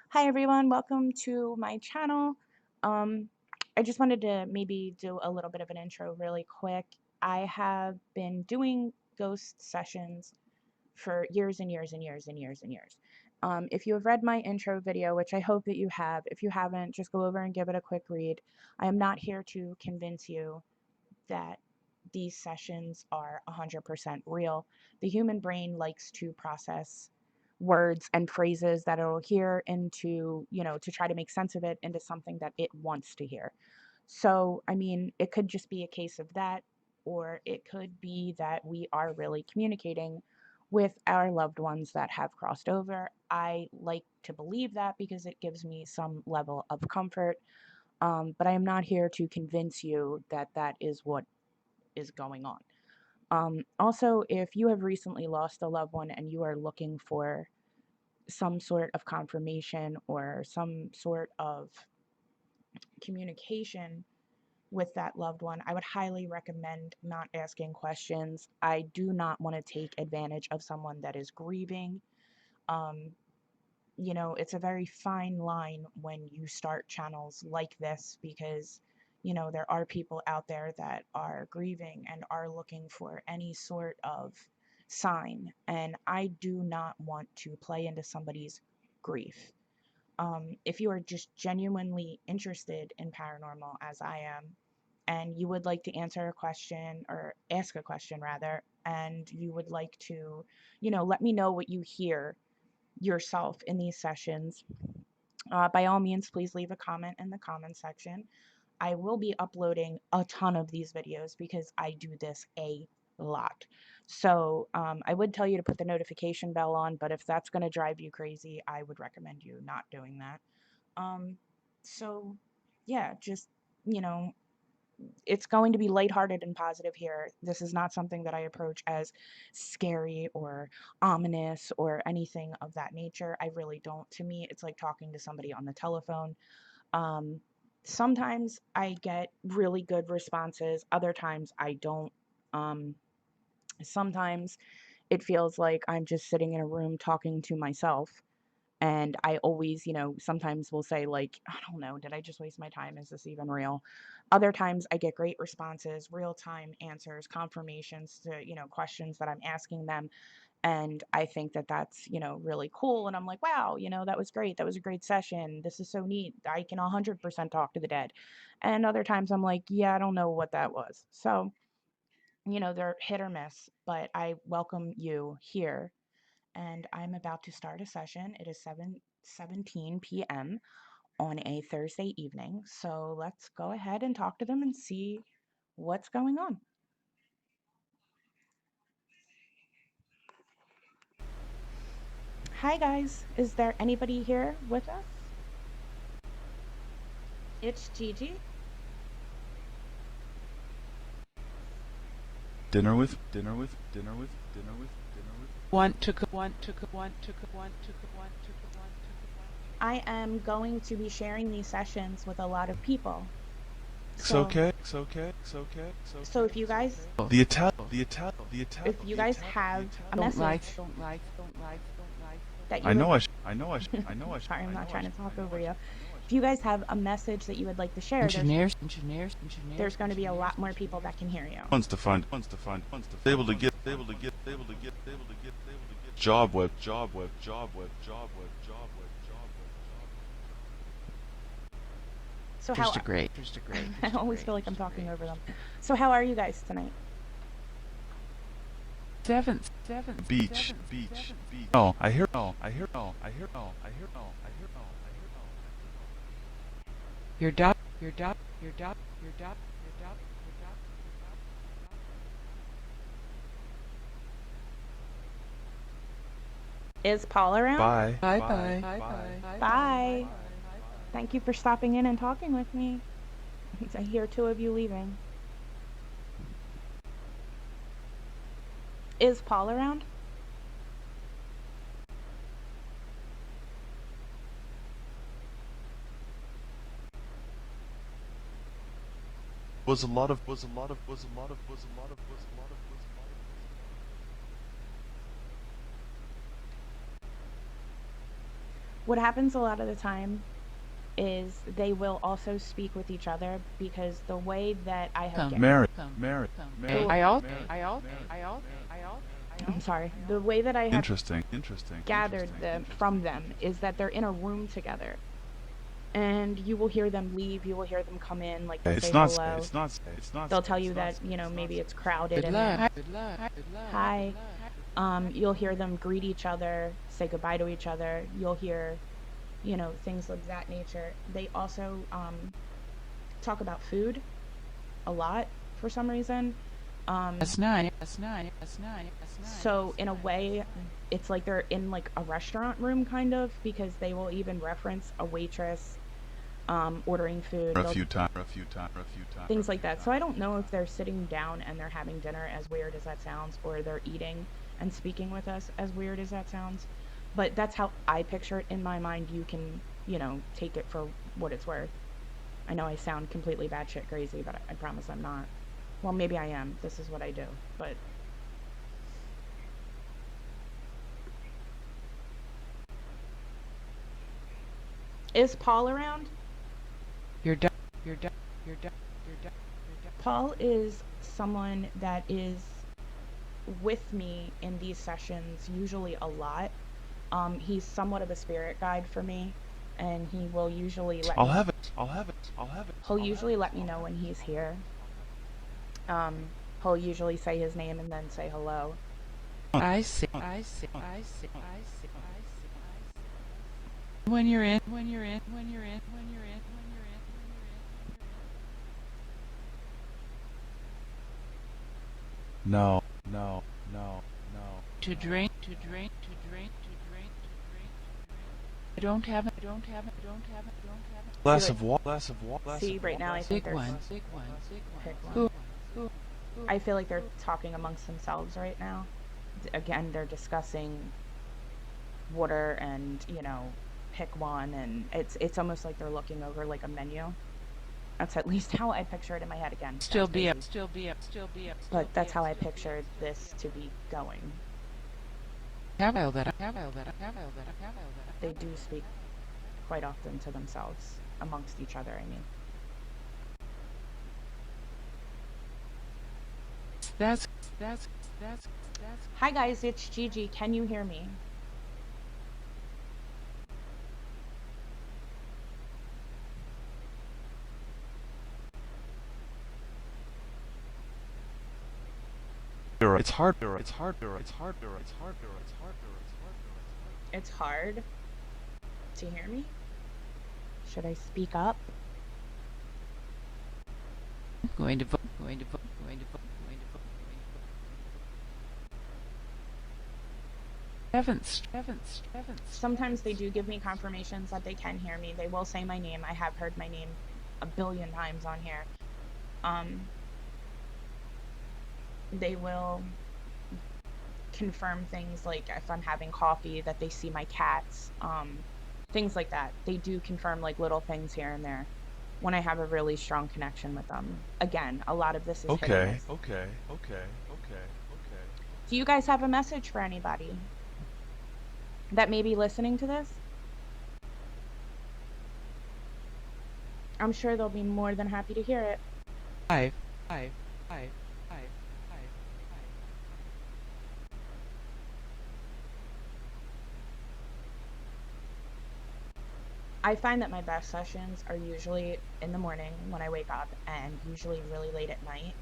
Hi everyone, welcome to my channel. Um, I just wanted to maybe do a little bit of an intro really quick. I have been doing ghost sessions for years and years and years and years and years. If you have read my intro video, which I hope that you have, if you haven't, just go over and give it a quick read. I am not here to convince you that these sessions are 100% real. The human brain likes to process words and phrases that it'll hear into, to try to make sense of it into something that it wants to hear. So, I mean, it could just be a case of that, or it could be that we are really communicating with our loved ones that have crossed over. I like to believe that because it gives me some level of comfort. But I am not here to convince you that that is what is going on. Also, if you have recently lost a loved one and you are looking for some sort of confirmation or some sort of communication with that loved one, I would highly recommend not asking questions. I do not want to take advantage of someone that is grieving. Um, it's a very fine line when you start channels like this because, there are people out there that are grieving and are looking for any sort of sign. And I do not want to play into somebody's grief. If you are just genuinely interested in paranormal, as I am, and you would like to answer a question or ask a question rather, and you would like to, let me know what you hear yourself in these sessions, by all means, please leave a comment in the comment section. I will be uploading a ton of these videos because I do this a lot. So I would tell you to put the notification bell on, but if that's going to drive you crazy, I would recommend you not doing that. Um, so, yeah, just, you know, it's going to be lighthearted and positive here. This is not something that I approach as scary or ominous or anything of that nature. I really don't. To me, it's like talking to somebody on the telephone. Um, Sometimes I get really good responses, other times I don't. Um, Sometimes it feels like I'm just sitting in a room talking to myself. And I always, sometimes will say, like, I don't know, did I just waste my time? Is this even real? Other times I get great responses, real time answers, confirmations to, questions that I'm asking them. And I think that that's, really cool. And I'm like, wow, that was great. That was a great session. This is so neat. I can 100% talk to the dead. And other times I'm like, yeah, I don't know what that was. So, they're hit or miss, but I welcome you here, and I'm about to start a session. It is 7:17 p.m. on a Thursday evening. So let's go ahead and talk to them and see what's going on. Hi guys, is there anybody here with us? It's Gigi. I am going to be sharing these sessions with a lot of people. So so if you guys have a message that you would sorry, I'm not trying to talk over you. If you guys have a message that you would like to share, there's going to be a lot more people that can hear you. So how I always feel like I'm talking over them. So how are you guys tonight? Is Paul around? Bye. Thank you for stopping in and talking with me. I hear two of you leaving. Is Paul around? What happens a lot of the time is they will also speak with each other because the way that I have Mary, the I also, I'm sorry, the way that I have interesting. gathered them from them is that they're in a room together, and you will hear them leave, you will hear them come in, like they'll say hello. They'll tell you that, maybe it's crowded Good in luck. there. Hi. You'll hear them greet each other, say goodbye to each other. You'll hear, things of that nature. They also talk about food a lot for some reason. That's nice. So in a way, it's like they're in like a restaurant room kind of, because they will even reference a waitress ordering food. They'll things like that. So I don't know if they're sitting down and they're having dinner, as weird as that sounds, or they're eating and speaking with us, as weird as that sounds. But that's how I picture it in my mind. You can, take it for what it's worth. I know I sound completely batshit crazy, but I promise I'm not. Well, maybe I am. This is what I do. But is Paul around? You're done. Paul is someone that is with me in these sessions usually a lot. He's somewhat of a spirit guide for me, and he will usually let me. He'll usually let me know when he's here. He'll usually say his name and then say hello. I see. When you're in. No. To drink. I don't have. Glass of water. See, right now I think Big one. pick one. Who? I feel like they're talking amongst themselves right now. Again, they're discussing water and, pick one, and it's almost like they're looking over like a menu. That's at least how I picture it in my head. Again, Still sounds be up. crazy, but that's how I pictured this to be going. They do speak quite often to themselves, amongst each other, I mean. That's. Hi guys, it's Gigi. Can you hear me? It's hard. It's hard to hear me. Should I speak up? Going to vote. Heavens. Sometimes they do give me confirmations that they can hear me. They will say my name. I have heard my name a billion times on here. They will confirm things like if I'm having coffee, that they see my cats, things like that. They do confirm like little things here and there when I have a really strong connection with them. Again, a lot of this is hit or Okay. miss. Do you guys have a message for anybody that may be listening to this? I'm sure they'll be more than happy to hear it. Five. I find that my best sessions are usually in the morning when I wake up, and usually really late at night.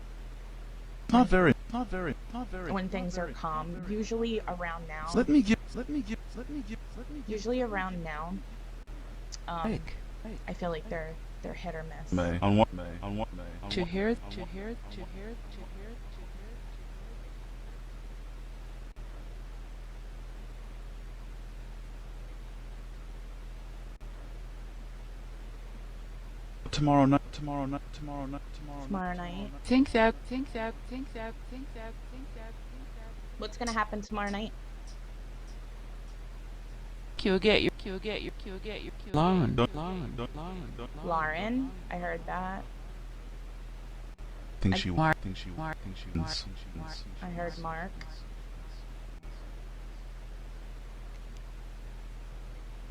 Not very. When things are calm, usually around now. Let me give. Usually around now. I feel like they're hit or miss. On what? To hear. Tomorrow night. Tomorrow night. Think that. What's gonna happen tomorrow night? You'll get your Lauren. Lauren, I heard that. Think she Mark. I heard Mark.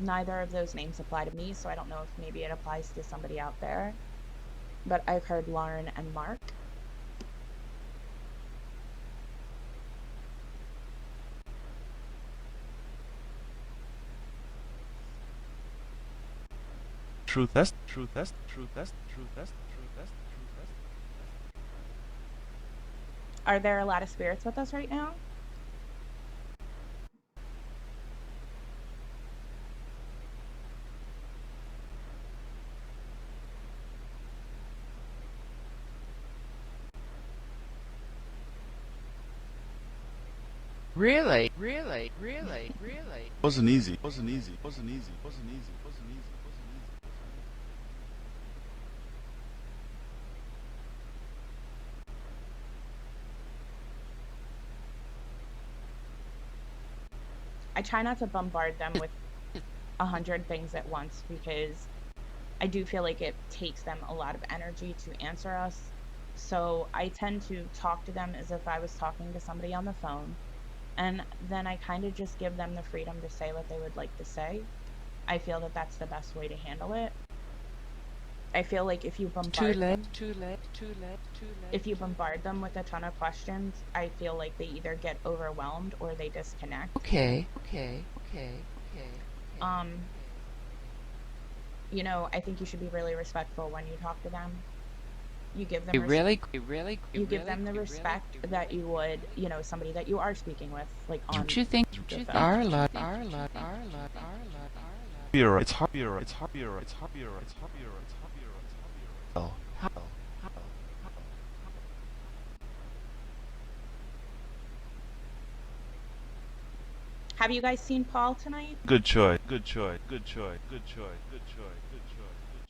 Neither of those names apply to me, so I don't know if maybe it applies to somebody out there. But I've heard Lauren and Mark. Truth test. Truth test. Truth test. Truth test. Truth test. Truth test. Are there a lot of spirits with us right now? Really? Wasn't easy. Wasn't easy. Wasn't easy. Wasn't easy. Wasn't easy. I try not to bombard them with 100 things at once because I do feel like it takes them a lot of energy to answer us. So I tend to talk to them as if I was talking to somebody on the phone. And then I kind of just give them the freedom to say what they would like to say. I feel that that's the best way to handle it. I feel like if you bombard them, if you bombard them with a ton of questions, I feel like they either get overwhelmed or they disconnect. Okay. You know, I think you should be really respectful when you talk to them. You give them you give them the respect that you would, you know, somebody that you are speaking with, like on Don't you think the phone. are a lot? It's hard. It's hard. It's hard. It's hard. Oh. Have you guys seen Paul tonight? Good choice. Good choice. Good choice. Good choice. Good choice. Good choice. Good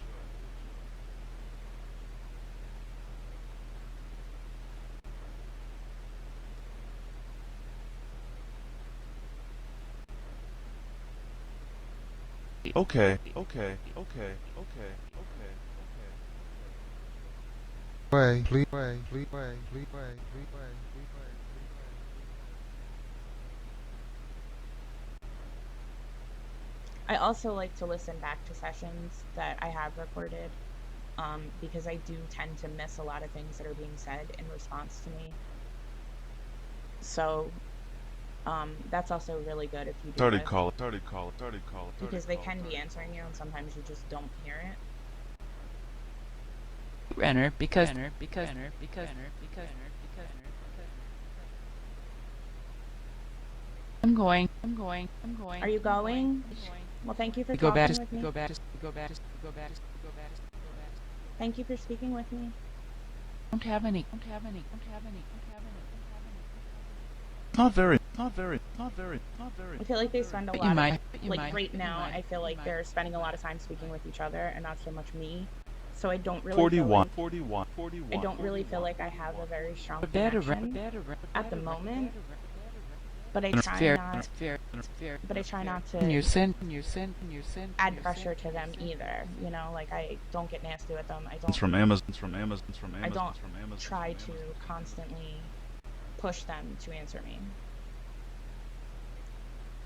choice. Okay. Okay. Okay. Okay. Okay. I also like to listen back to sessions that I have recorded because I do tend to miss a lot of things that are being said in response to me. So that's also really good if you do Started this call. Started call. Started call. because they can be answering you and sometimes you just don't hear it. Renner because I'm going. Are you going? Well, thank you for Go back. talking with me. Go back. Thank you for speaking with me. Don't have any. Not very. Not very. Not very. Not very. I feel like they spend a But lot you of might. like right now. I feel like they're spending a lot of time speaking with each other and not so much me. So I don't really feel 41. like 41. 41. I don't really feel like I have a very strong Better. connection at the moment. But I It's try Fair. not. But I try not And you're to sent. add pressure to them either. You know, like I don't get nasty with them. I It's don't from Amazon. It's from Amazon. It's from Amazon. I don't It's from Amazon. try to constantly push them to answer me.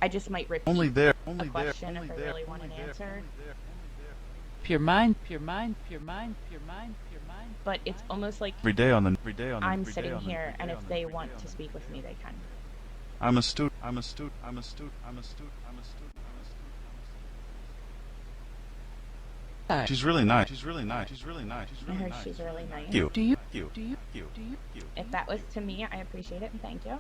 I just might repeat Only there. a Only there. question Only if I there. really want Only an there. answer. Only there. Pure mind. But it's almost like Every day on the. Every day on the. I'm every day sitting on the- here, every and day if on the- they every want day on to the- speak with me, they can. I'm astute. I'm astute. I'm astute. I'm astute. I'm astute. I'm astute. She's really nice. She's really nice. She's really nice. She's I really heard nice. she's really nice. Thank you. Do you? Thank you. Thank you. If that was to me, I appreciate it and thank you.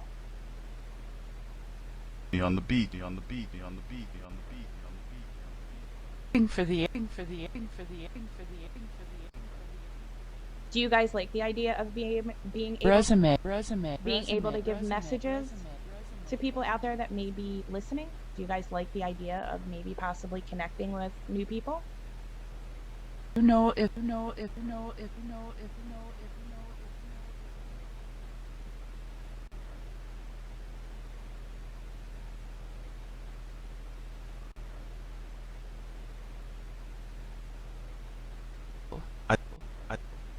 Be on the beat. Be on the beat. Be on the beat. Be on the beat. Be on the beat. Be on the beat. For the. Do you guys like the idea of being able Resume. being able to give messages to people out there that may be listening? Do you guys like the idea of maybe possibly connecting with new people? You know if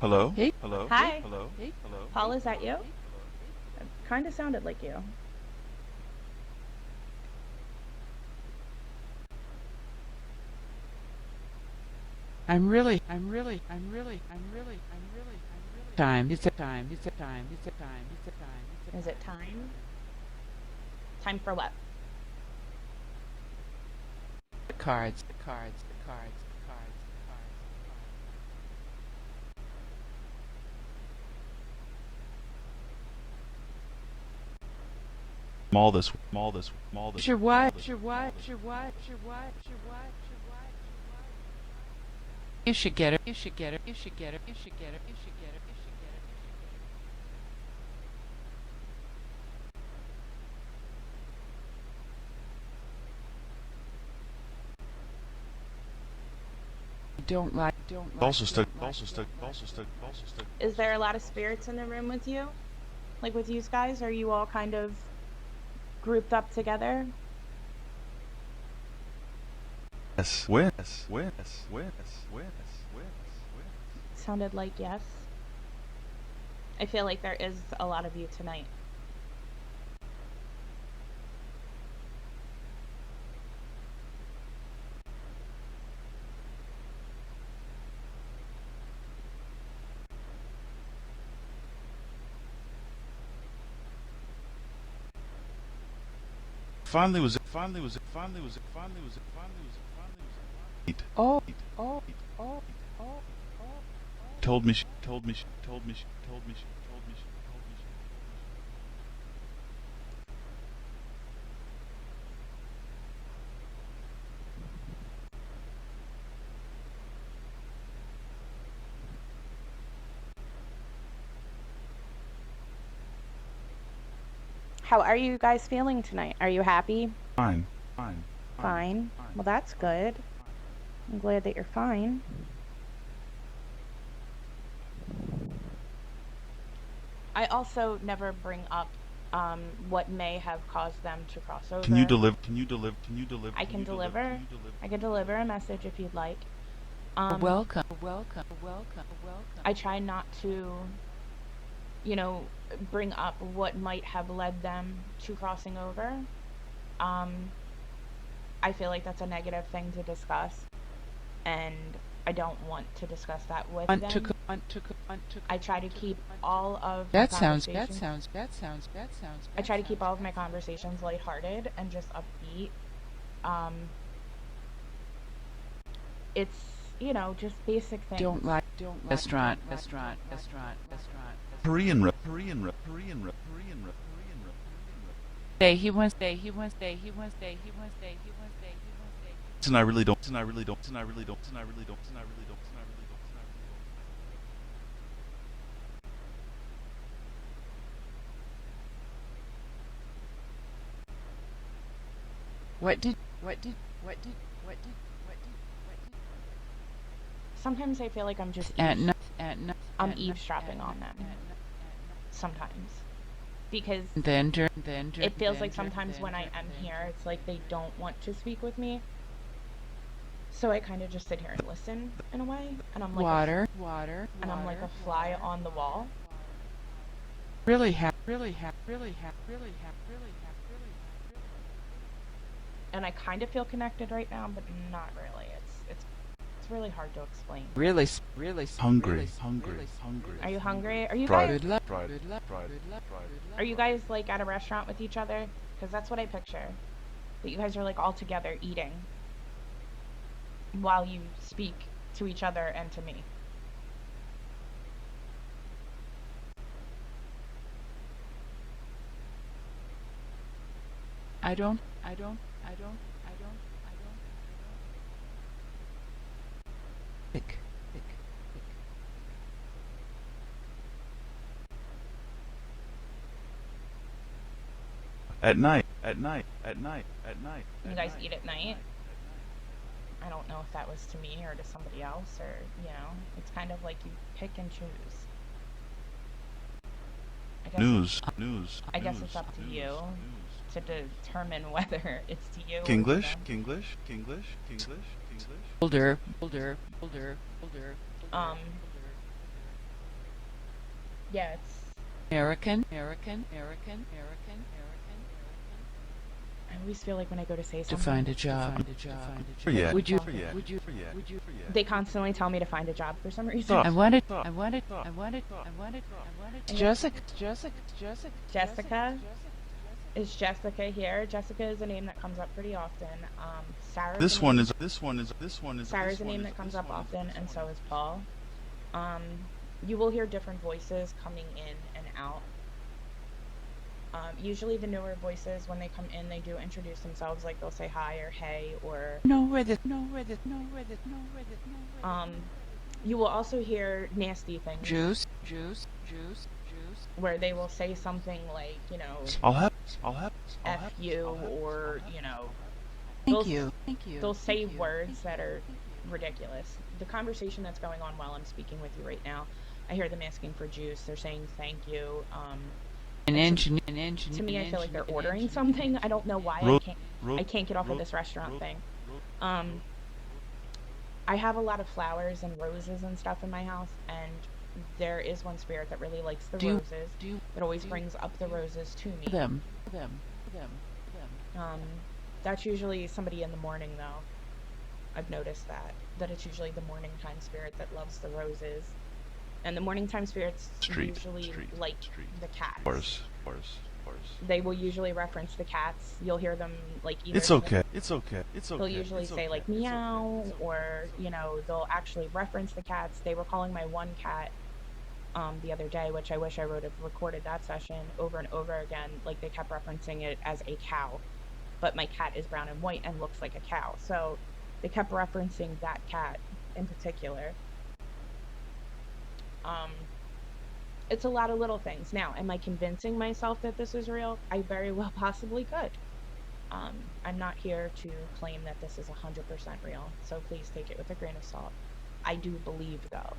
Hello? Hey. Hello? Hi. Hello? Hello? Paul, is that you? It kind of sounded like you. I'm really time. It's a time. Is it time? Time for what? Cards. Your wife. You should get her. Don't like. Is there a lot of spirits in the room with you? Like with you guys? Are you all kind of grouped up together? Sounded like yes. I feel like there is a lot of you tonight. Oh. How are you guys feeling tonight? Are you happy? Fine. Well, that's good. I'm glad that you're fine. I also never bring up what may have caused them to cross over. I can deliver. I can deliver a message if you'd like. Welcome. I try not to, bring up what might have led them to crossing over. I feel like that's a negative thing to discuss, and I don't want to discuss that with them. I try to keep all of my conversations. I try to keep all of my conversations lighthearted and just upbeat. It's just basic things. Don't like. Restaurant. He wants. What did? Sometimes I feel like I'm just I'm eavesdropping on them. Sometimes. Because it feels like sometimes when I am here, it's like they don't want to speak with me. So I kind of just sit here and listen in a way, and I'm like water. and I'm like a fly on the wall. Really And I kind of feel connected right now, but not really. It's really hard to explain. Really Hungry. Are you hungry? Are Fried. you guys like at a restaurant with each other? Because that's what I picture. That you guys are like all together eating while you speak to each other and to me. I don't. Thick. At night. You guys eat at night. I don't know if that was to me or to somebody else, or it's kind of like you pick and choose. I guess I guess it's up to you to determine whether it's to you or to them. Older. Um, yeah, it's American. I always feel like when I go to say To something, find a job. Forget. Would you? Forget. Would you? Forget. Would you? they constantly tell me to find a job for some reason. Stop. I wanted. Stop. I wanted. Stop. I wanted. Stop. I wanted. I wanted. I hear Jessica. Jessica. Jessica. Jessica. Is Jessica here? Jessica is a name that comes up pretty often. Sarah's This a one name. is. This one is. This one is. Sarah's a name that comes up often, and so is Paul. Um, you will hear different voices coming in and out. Usually the newer voices, when they come in, they do introduce themselves, like they'll say hi or hey or No where this. No where this. No where this. No where this. No where this. you will also hear nasty things Juice. Juice. Juice. Juice. where they will say something like, I'll have. I'll have. F you, or, Thank they'll, you. Thank you. they'll say words that are ridiculous. The conversation that's going on while I'm speaking with you right now, I hear them asking for juice. They're saying thank you. An engineer. To me, I feel like they're ordering something. I don't know why I can't get off of this restaurant thing. I have a lot of flowers and roses and stuff in my house, and there is one spirit that really likes the roses. It always brings up the roses to me. Them. That's usually somebody in the morning, though. I've noticed that it's usually the morning time spirit that loves the roses. And the morning time spirits usually like the cats. Horse. They will usually reference the cats. You'll hear them like either. It's okay. It's okay. It's okay. They'll usually say like meow, or they'll actually reference the cats. They were calling my one cat the other day, which I wish I would have recorded that session over and over again. Like they kept referencing it as a cow, but my cat is brown and white and looks like a cow. So they kept referencing that cat in particular. It's a lot of little things. Now, am I convincing myself that this is real? I very well possibly could. I'm not here to claim that this is 100% real, so please take it with a grain of salt. I do believe, though.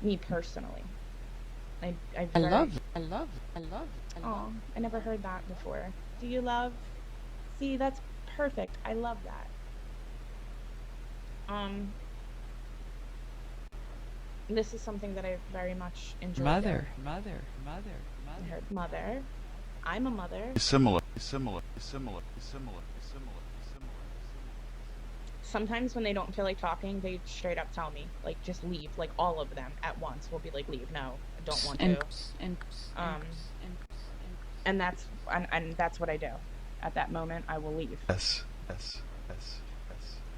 Me personally. I love. Oh, I never heard that before. Do you love? See, that's perfect. I love that. This is something that I very much enjoy. Mother. I heard mother. I'm a mother. Similar. Sometimes when they don't feel like talking, they straight up tell me, like, just leave. Like, all of them at once will be like, leave. No, I don't want to. And that's what I do. At that moment, I will leave. S.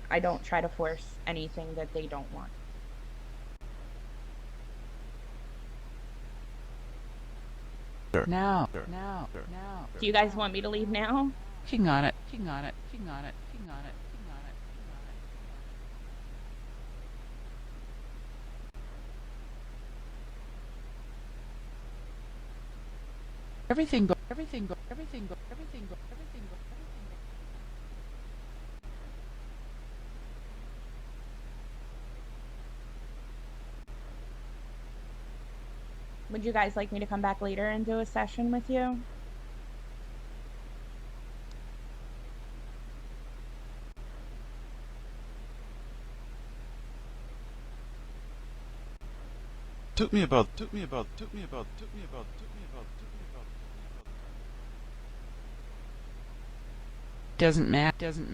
I don't try to force anything that they don't want. Now. Do you guys want me to leave now? King on it. Everything go. Would you guys like me to come back later and do a session with you? Took me about. Doesn't matter. It doesn't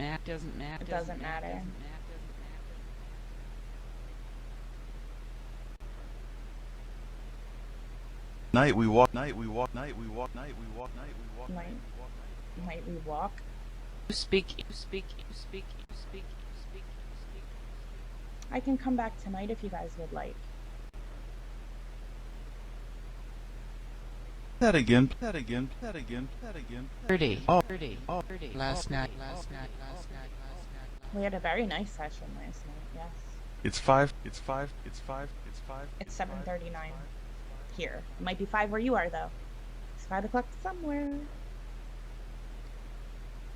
matter. Night we walk. Night we walk. You speak. I can come back tonight if you guys would like. That again. 30. Oh. Last night. We had a very nice session last night, yes. It's 5. It's 7:39 here. It might be 5 where you are, though. It's 5 o'clock somewhere.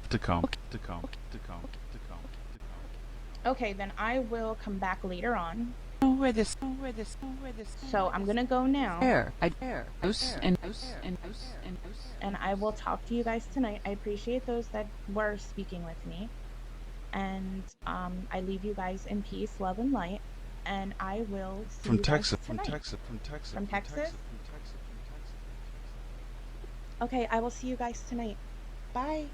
To come. Okay, then I will come back later on. Know where this. So I'm gonna go now. Dare. And I will talk to you guys tonight. I appreciate those that were speaking with me. And I leave you guys in peace, love, and light. And I will see you guys tonight. From Texas? Okay, I will see you guys tonight. Bye.